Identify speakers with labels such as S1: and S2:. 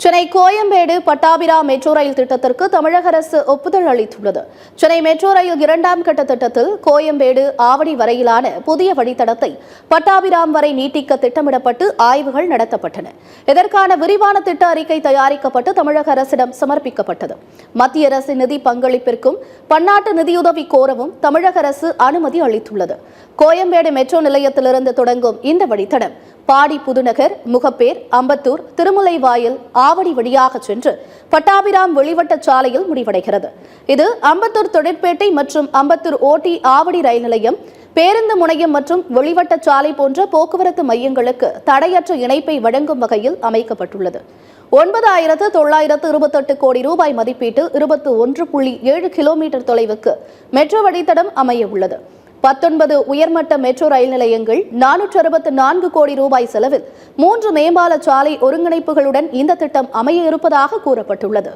S1: Chennai Koyambedu Pattabiram metro rail திட்டத்திற்கு தமிழக அரசு ஒப்புதல் அளித்துள்ளது. சென்னை மெட்ரோ ரயில் இரண்டாம் கட்ட திட்டத்தில் கோயம்பேடு ஆவடி வரையிலான புதிய வழித்தடத்தை பட்டாபிராம் வரை நீட்டிக்க திட்டமிடப்பட்டு ஆய்வுகள் நடத்தப்பட்டன. இதற்கான விரிவான திட்ட அறிக்கை தயாரிக்கப்பட்டு தமிழக அரசிடம் சமர்ப்பிக்கப்பட்டது. மத்திய அரசின் நிதி பங்களிப்பிற்கும் பன்னாட்டு நிதியுதவி கோரவும் தமிழக அரசு அனுமதி அளித்துள்ளது. கோயம்பேடு மெட்ரோ நிலையத்திலிருந்து தொடங்கும் இந்த வழித்தடம் பாடி புதுநகர், முகப்பேர், அம்பத்தூர், திருமுலைவாயில், ஆவடி வழியாக சென்று பட்டாபிராம் வெளிவட்ட சாலையில் முடிவடைகிறது. இது அம்பத்தூர் தொழிற்பேட்டை மற்றும் அம்பத்தூர் ஓட்டி ஆவடி ரயில் நிலையம், பேருந்து முனையம் மற்றும் வெளிவட்ட சாலை போன்ற போக்குவரத்து மையங்களுக்கு தடையற்ற இணைப்பை வழங்கும் வகையில் அமைக்கப்பட்டுள்ளது. 9,928 கோடி ரூபாய் மதிப்பீட்டில் 21.7 கிலோமீட்டர் தொலைவுக்கு மெட்ரோ வழித்தடம் அமைய உள்ளது. 19 உயர்மட்ட மெட்ரோ ரயில் நிலையங்கள், 464 கோடி ரூபாய் செலவில் 3 மேம்பால சாலை ஒருங்கிணைப்புகளுடன் இந்த திட்டம் அமைய இருப்பதாக கூறப்பட்டுள்ளது.